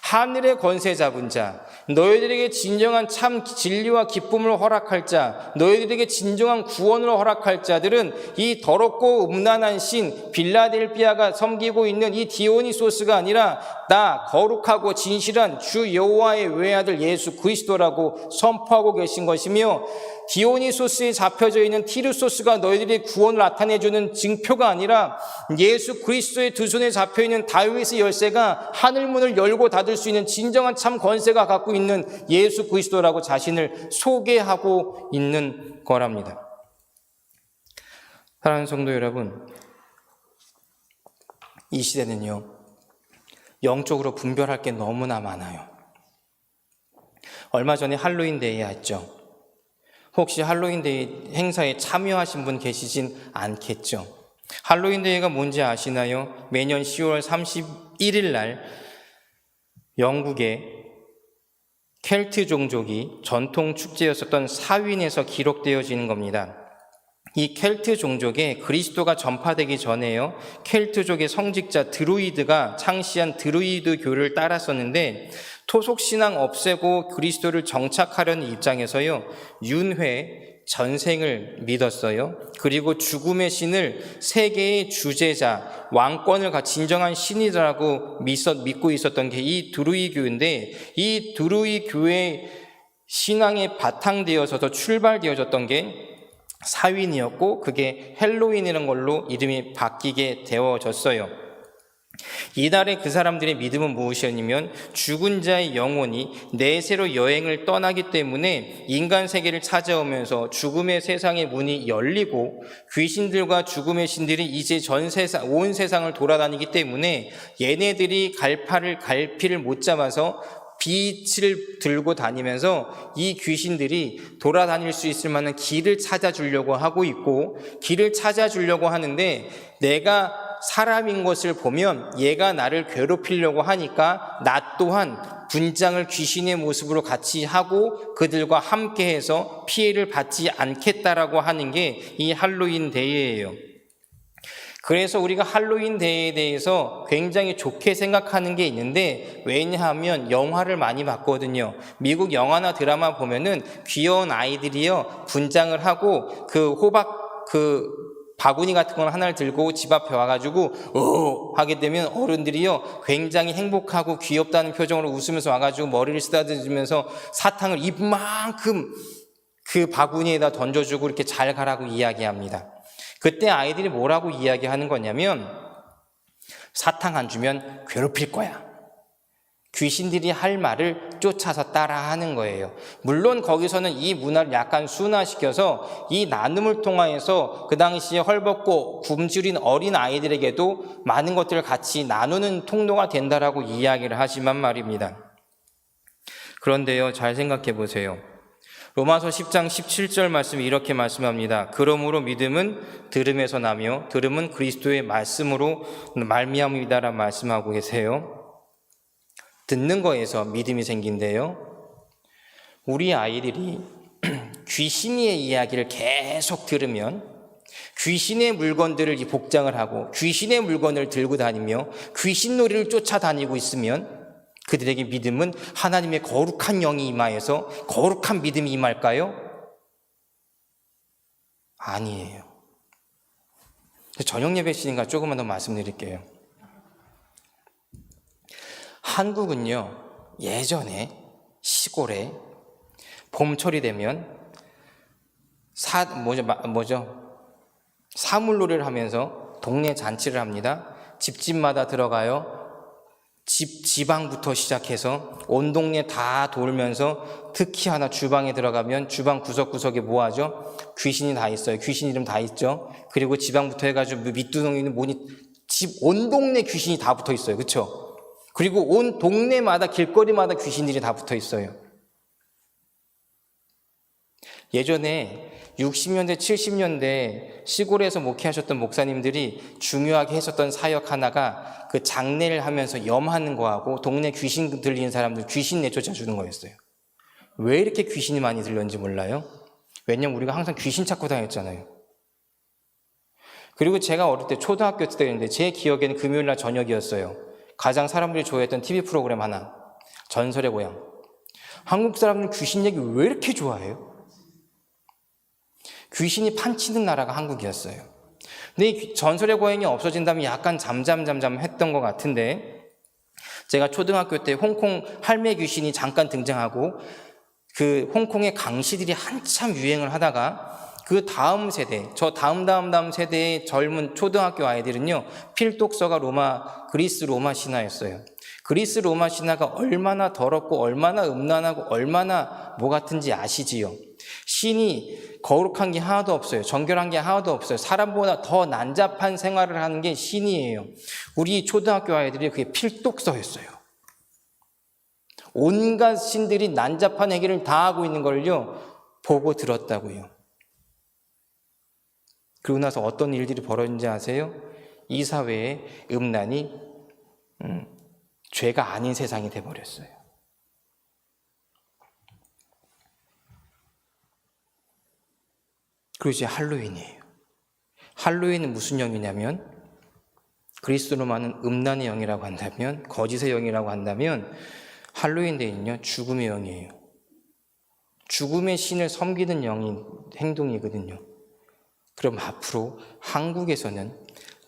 하늘의 권세 잡은 자, 너희들에게 진정한 참 진리와 기쁨을 허락할 자, 너희들에게 진정한 구원을 허락할 자들은 이 더럽고 음란한 신 빌라델피아가 섬기고 있는 이 디오니소스가 아니라 나 거룩하고 진실한 주 여호와의 외아들 예수 그리스도라고 선포하고 계신 것이며, 디오니소스에 잡혀져 있는 티르소스가 너희들의 구원을 나타내주는 증표가 아니라 예수 그리스도의 두 손에 잡혀있는 다윗의 열쇠가 하늘문을 열고 닫을 수 있는 진정한 참 권세가 갖고 있는 예수 그리스도라고 자신을 소개하고 있는 거랍니다. 사랑하는 성도 여러분, 이 시대는요, 영적으로 분별할 게 너무나 많아요. 얼마 전에 할로윈데이 했죠. 혹시 할로윈데이 행사에 참여하신 분 계시진 않겠죠? 할로윈데이가 뭔지 아시나요? 매년 10월 31일 날 영국의 켈트 종족이 전통 축제였었던 사윈에서 기록되어지는 겁니다. 이 켈트 종족에 그리스도가 전파되기 전에요, 켈트족의 성직자 드루이드가 창시한 드루이드 교를 따랐었는데, 토속신앙 없애고 그리스도를 정착하려는 입장에서요, 윤회, 전생을 믿었어요. 그리고 죽음의 신을 세계의 주제자, 왕권을 진정한 신이라고 믿고 있었던 게 이 드루이 교인데, 이 드루이 교의 신앙의 바탕되어서 출발되어졌던 게 사윈이었고, 그게 헬로윈이라는 걸로 이름이 바뀌게 되어졌어요. 이날의 그 사람들의 믿음은 무엇이었냐면, 죽은 자의 영혼이 내세로 여행을 떠나기 때문에 인간 세계를 찾아오면서 죽음의 세상의 문이 열리고 귀신들과 죽음의 신들이 이제 온 세상을 돌아다니기 때문에 얘네들이 갈피를 못 잡아서 빛을 들고 다니면서 이 귀신들이 돌아다닐 수 있을 만한 길을 찾아주려고 하고 있고, 길을 찾아주려고 하는데 내가 사람인 것을 보면 얘가 나를 괴롭히려고 하니까 나 또한 분장을 귀신의 모습으로 같이 하고 그들과 함께해서 피해를 받지 않겠다라고 하는 게 이 할로윈 데이예요. 그래서 우리가 할로윈 데이에 대해서 굉장히 좋게 생각하는 게 있는데, 왜냐하면 영화를 많이 봤거든요. 미국 영화나 드라마 보면은 귀여운 아이들이요, 분장을 하고 바구니 같은 걸 하나를 들고 집 앞에 와가지고 하게 되면 어른들이요, 굉장히 행복하고 귀엽다는 표정으로 웃으면서 와가지고 머리를 쓰다듬으면서 사탕을 입만큼 그 바구니에다 던져주고 이렇게 잘 가라고 이야기합니다. 그때 아이들이 뭐라고 이야기하는 거냐면, 사탕 안 주면 괴롭힐 거야. 귀신들이 할 말을 쫓아서 따라하는 거예요. 물론 거기서는 이 문화를 약간 순화시켜서 이 나눔을 통하여서 그 당시에 헐벗고 굶주린 어린 아이들에게도 많은 것들을 같이 나누는 통로가 된다라고 이야기를 하지만 말입니다. 그런데요, 잘 생각해 보세요. 로마서 10장 17절 말씀이 이렇게 말씀합니다. 그러므로 믿음은 들음에서 나며 들음은 그리스도의 말씀으로 말미암이다라고 말씀하고 계세요. 듣는 거에서 믿음이 생긴대요. 우리 아이들이 귀신의 이야기를 계속 들으면 귀신의 물건들을 복장을 하고 귀신의 물건을 들고 다니며 귀신놀이를 쫓아다니고 있으면 그들에게 믿음은 하나님의 거룩한 영이 임하여서 거룩한 믿음이 임할까요? 아니에요. 저녁 예배 시니까 조금만 더 말씀드릴게요. 한국은요, 예전에 시골에 봄철이 되면 사물놀이를 하면서 동네 잔치를 합니다. 집집마다 들어가요. 지방부터 시작해서 온 동네 다 돌면서 특히 하나 주방에 들어가면 주방 구석구석에 뭐 하죠? 귀신이 다 있어요. 귀신 이름 다 있죠. 그리고 지방부터 해가지고 밑두덩이는 온 동네 귀신이 다 붙어 있어요. 그렇죠? 그리고 온 동네마다 길거리마다 귀신들이 다 붙어 있어요. 예전에 60년대, 70년대 시골에서 목회하셨던 목사님들이 중요하게 했었던 사역 하나가 그 장례를 하면서 염하는 거하고 동네 귀신 들리는 사람들 귀신 내쫓아 주는 거였어요. 왜 이렇게 귀신이 많이 들렸는지 몰라요? 왜냐면 우리가 항상 귀신 찾고 다녔잖아요. 그리고 제가 어릴 때 초등학교 때였는데 제 기억에는 금요일날 저녁이었어요. 가장 사람들이 좋아했던 TV 프로그램 하나, 전설의 고향. 한국 사람들은 귀신 얘기 왜 이렇게 좋아해요? 귀신이 판치는 나라가 한국이었어요. 근데 이 전설의 고향이 없어진다면 약간 잠잠했던 것 같은데, 제가 초등학교 때 홍콩 할매 귀신이 잠깐 등장하고 그 홍콩의 강시들이 한참 유행을 하다가 그 다음 세대, 저 다음 세대의 젊은 초등학교 아이들은요, 필독서가 그리스 로마 신화였어요. 그리스 로마 신화가 얼마나 더럽고 얼마나 음란하고 얼마나 뭐 같은지 아시지요? 신이 거룩한 게 하나도 없어요. 정결한 게 하나도 없어요. 사람보다 더 난잡한 생활을 하는 게 신이에요. 우리 초등학교 아이들이 그게 필독서였어요. 온갖 신들이 난잡한 행위를 다 하고 있는 걸요, 보고 들었다고요. 그러고 나서 어떤 일들이 벌어진지 아세요? 이 사회에 음란이 죄가 아닌 세상이 돼버렸어요. 그리고 이제 할로윈이에요. 할로윈은 무슨 영이냐면, 그리스 로마는 음란의 영이라고 한다면, 거짓의 영이라고 한다면, 할로윈 데이는요, 죽음의 영이에요. 죽음의 신을 섬기는 행동이거든요. 그럼 앞으로 한국에서는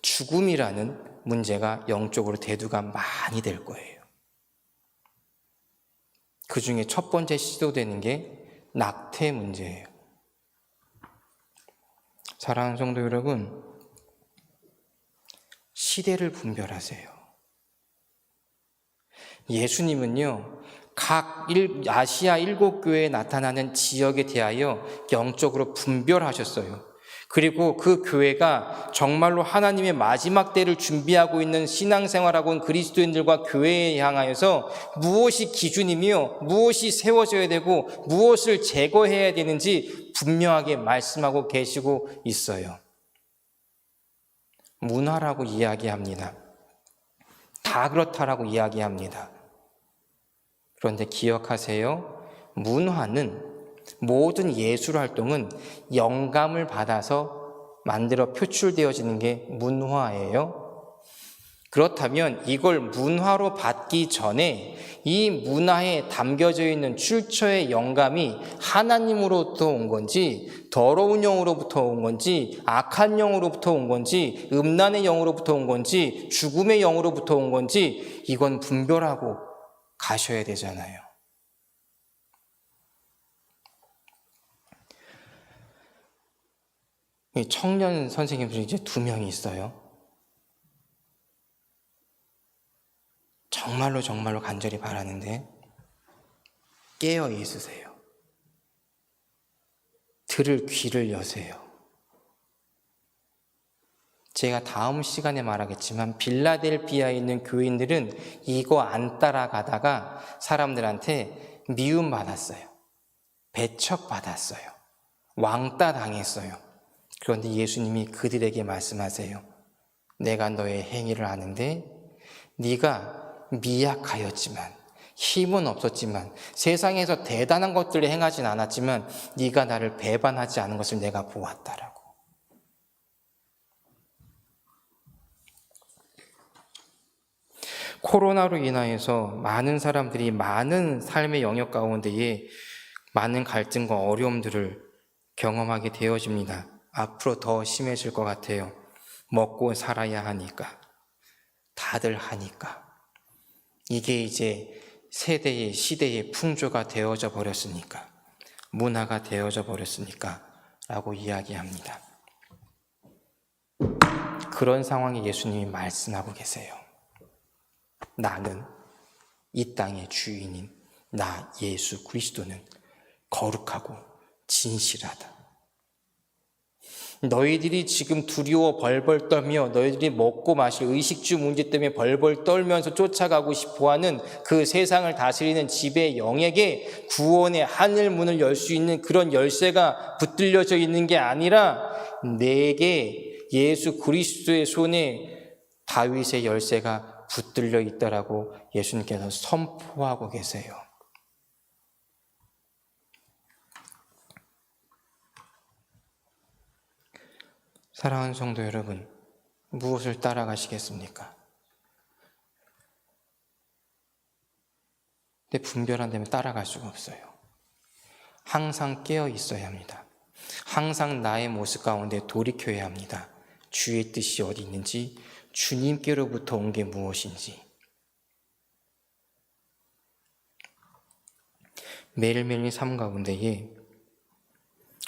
죽음이라는 문제가 영적으로 대두가 많이 될 거예요. 그 중에 첫 번째 시도되는 게 낙태 문제예요. 사랑하는 성도 여러분, 시대를 분별하세요. 예수님은요, 각 아시아 7교회에 나타나는 지역에 대하여 영적으로 분별하셨어요. 그리고 그 교회가 정말로 하나님의 마지막 때를 준비하고 있는 신앙생활하고 있는 그리스도인들과 교회에 향하여서 무엇이 기준이며 무엇이 세워져야 되고 무엇을 제거해야 되는지 분명하게 말씀하고 계시고 있어요. 문화라고 이야기합니다. 다 그렇다라고 이야기합니다. 그런데 기억하세요. 문화는, 모든 예술 활동은 영감을 받아서 만들어 표출되어지는 게 문화예요. 그렇다면 이걸 문화로 받기 전에 이 문화에 담겨져 있는 출처의 영감이 하나님으로부터 온 건지, 더러운 영으로부터 온 건지, 악한 영으로부터 온 건지, 음란의 영으로부터 온 건지, 죽음의 영으로부터 온 건지, 이건 분별하고 가셔야 되잖아요. 청년 선생님들이 이제 2명이 있어요. 정말로 간절히 바라는데 깨어 있으세요. 들을 귀를 여세요. 제가 다음 시간에 말하겠지만 빌라델피아에 있는 교인들은 이거 안 따라가다가 사람들한테 미움받았어요. 배척받았어요. 왕따 당했어요. 그런데 예수님이 그들에게 말씀하세요. 내가 너의 행위를 아는데 네가 미약하였지만, 힘은 없었지만, 세상에서 대단한 것들을 행하진 않았지만 네가 나를 배반하지 않은 것을 내가 보았다라고. 코로나로 인하여서 많은 사람들이 많은 삶의 영역 가운데에 많은 갈등과 어려움들을 경험하게 되어집니다. 앞으로 더 심해질 것 같아요. 먹고 살아야 하니까, 다들 하니까. 이게 이제 세대의 시대의 풍조가 되어져 버렸으니까, 문화가 되어져 버렸으니까 라고 이야기합니다. 그런 상황에 예수님이 말씀하고 계세요. 나는 이 땅의 주인인 나 예수 그리스도는 거룩하고 진실하다. 너희들이 지금 두려워 벌벌 떨며 너희들이 먹고 마실 의식주 문제 때문에 벌벌 떨면서 쫓아가고 싶어하는 그 세상을 다스리는 지배의 영에게 구원의 하늘 문을 열 수 있는 그런 열쇠가 붙들려져 있는 게 아니라 내게 예수 그리스도의 손에 다윗의 열쇠가 붙들려 있다라고 예수님께서 선포하고 계세요. 사랑하는 성도 여러분, 무엇을 따라가시겠습니까? 근데 분별 안 되면 따라갈 수가 없어요. 항상 깨어 있어야 합니다. 항상 나의 모습 가운데 돌이켜야 합니다. 주의 뜻이 어디 있는지, 주님께로부터 온 게 무엇인지. 매일매일 삶 가운데에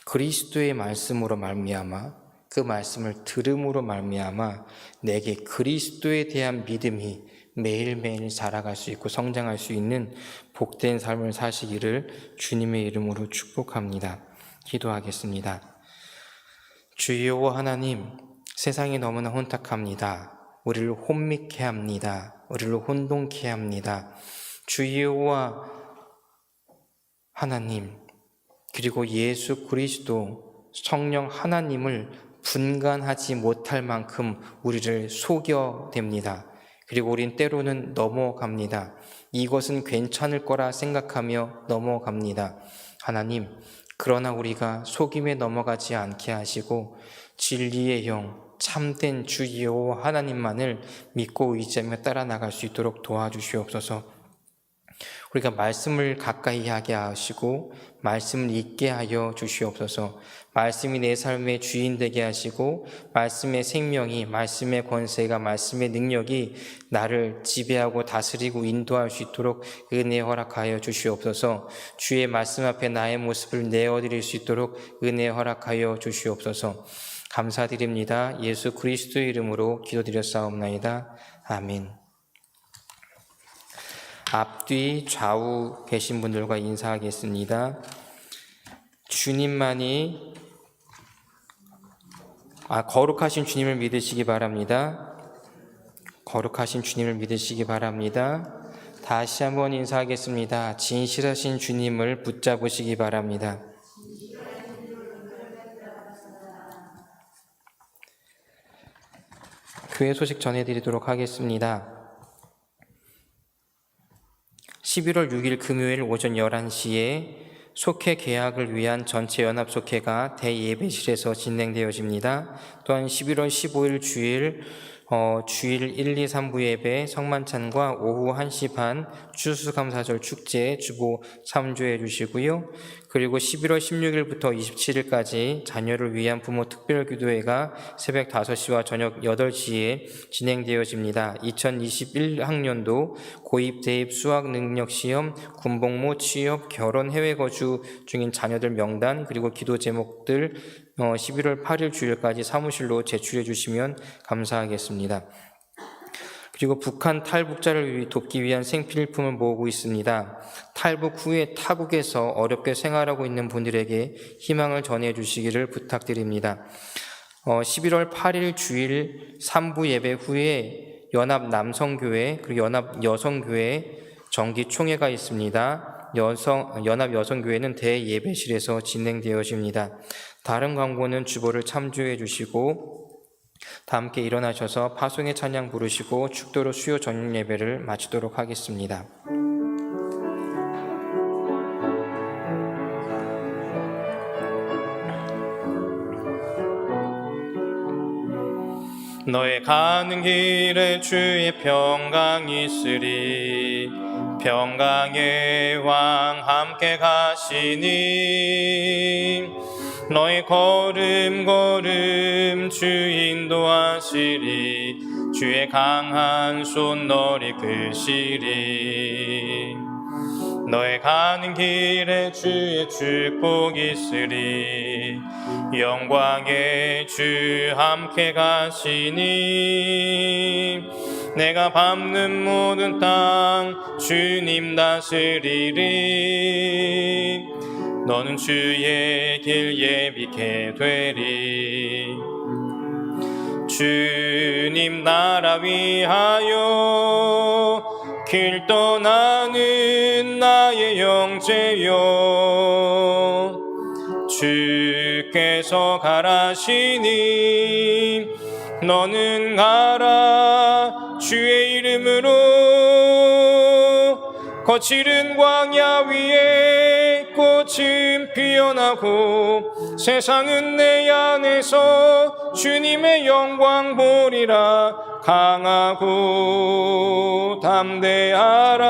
그리스도의 말씀으로 말미암아 그 말씀을 들음으로 말미암아 내게 그리스도에 대한 믿음이 매일매일 자라갈 수 있고 성장할 수 있는 복된 삶을 사시기를 주님의 이름으로 축복합니다. 기도하겠습니다. 주 여호와 하나님, 세상이 너무나 혼탁합니다. 우리를 혼미케 합니다. 우리를 혼동케 합니다. 주 여호와 하나님, 그리고 예수 그리스도 성령 하나님을 분간하지 못할 만큼 우리를 속여댑니다. 그리고 우린 때로는 넘어갑니다. 이것은 괜찮을 거라 생각하며 넘어갑니다. 하나님, 그러나 우리가 속임에 넘어가지 않게 하시고 진리의 영, 참된 주 여호와 하나님만을 믿고 의지하며 따라 나갈 수 있도록 도와주시옵소서. 우리가 말씀을 가까이 하게 하시고 말씀을 읽게 하여 주시옵소서. 말씀이 내 삶의 주인 되게 하시고 말씀의 생명이, 말씀의 권세가, 말씀의 능력이 나를 지배하고 다스리고 인도할 수 있도록 은혜 허락하여 주시옵소서. 주의 말씀 앞에 나의 모습을 내어드릴 수 있도록 은혜 허락하여 주시옵소서. 감사드립니다. 예수 그리스도의 이름으로 기도드렸사옵나이다. 아멘. 앞뒤 좌우 계신 분들과 인사하겠습니다. 주님만이 거룩하신 주님을 믿으시기 바랍니다. 거룩하신 주님을 믿으시기 바랍니다. 다시 한번 인사하겠습니다. 진실하신 주님을 붙잡으시기 바랍니다. 교회 소식 전해드리도록 하겠습니다. 11월 6일 금요일 오전 11시에 속회 개학을 위한 전체 연합 속회가 대예배실에서 진행되어집니다. 또한 11월 15일 주일 1, 2, 3부 예배 성만찬과 오후 1시 반 추수감사절 축제 주보 참조해 주시고요. 그리고 11월 16일부터 27일까지 자녀를 위한 부모 특별기도회가 새벽 5시와 저녁 8시에 진행되어집니다. 2021학년도 고입, 대입, 수학능력시험, 군복무, 취업, 결혼, 해외 거주 중인 자녀들 명단 그리고 기도 제목들 11월 8일 주일까지 사무실로 제출해 주시면 감사하겠습니다. 그리고 북한 탈북자를 돕기 위한 생필품을 모으고 있습니다. 탈북 후에 타국에서 어렵게 생활하고 있는 분들에게 희망을 전해 주시기를 부탁드립니다. 11월 8일 주일 3부 예배 후에 연합 남성교회 그리고 연합 여성교회 정기총회가 있습니다. 연합 여성교회는 대예배실에서 진행되어집니다. 다른 광고는 주보를 참조해 주시고 다 함께 일어나셔서 파송의 찬양 부르시고 축도로 수요 전용 예배를 마치도록 하겠습니다. 너의 가는 길에 주의 평강이 있으리. 평강의 왕 함께 가시니 너의 걸음 주 인도하시리. 주의 강한 손 너를 이끄시리. 너의 가는 길에 주의 축복이 있으리. 영광의 주 함께 가시니 내가 밟는 모든 땅 주님 다스리리. 너는 주의 길 예비케 되리. 주님 나라 위하여 길 떠나는 나의 형제여, 주께서 가라시니 너는 가라. 주의 이름으로 거칠은 광야 위에 꽃은 피어나고 세상은 내 안에서 주님의 영광 보리라. 강하고 담대하라.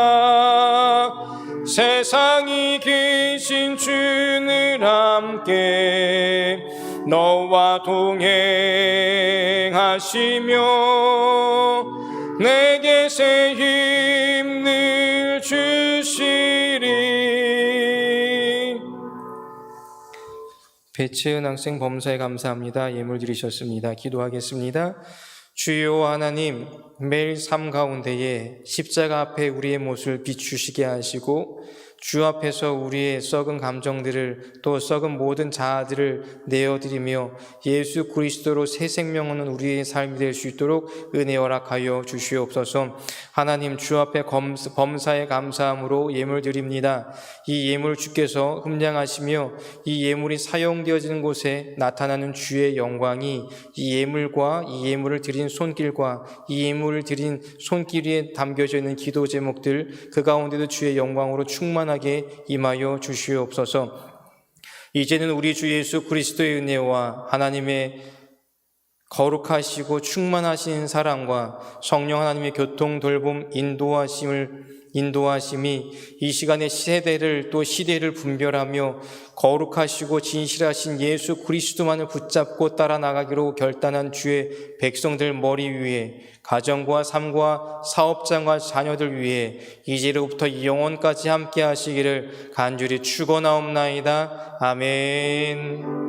세상이 계신 주는 함께 너와 동행하시며 내게 새 힘을 주시리. 배치은 학생 범사에 감사합니다. 예물 드리셨습니다. 기도하겠습니다. 주여 하나님, 매일 삶 가운데에 십자가 앞에 우리의 모습을 비추시게 하시고 주 앞에서 우리의 썩은 감정들을 또 썩은 모든 자아들을 내어드리며 예수 그리스도로 새 생명 얻는 우리의 삶이 될 수 있도록 은혜 허락하여 주시옵소서. 하나님, 주 앞에 범사에 감사함으로 예물 드립니다. 이 예물 주께서 흠량하시며 이 예물이 사용되어지는 곳에 나타나는 주의 영광이 이 예물과 이 예물을 드린 손길과 이 예물을 드린 손길 위에 담겨져 있는 기도 제목들, 그 가운데도 주의 영광으로 충만하게 임하여 주시옵소서. 이제는 우리 주 예수 그리스도의 은혜와 하나님의 거룩하시고 충만하신 사랑과 성령 하나님의 교통 돌봄 인도하심이 이 시간의 세대를 또 시대를 분별하며 거룩하시고 진실하신 예수 그리스도만을 붙잡고 따라 나가기로 결단한 주의 백성들 머리 위에, 가정과 삶과 사업장과 자녀들 위해 이제로부터 영원까지 함께 하시기를 간절히 축원하옵나이다. 아멘.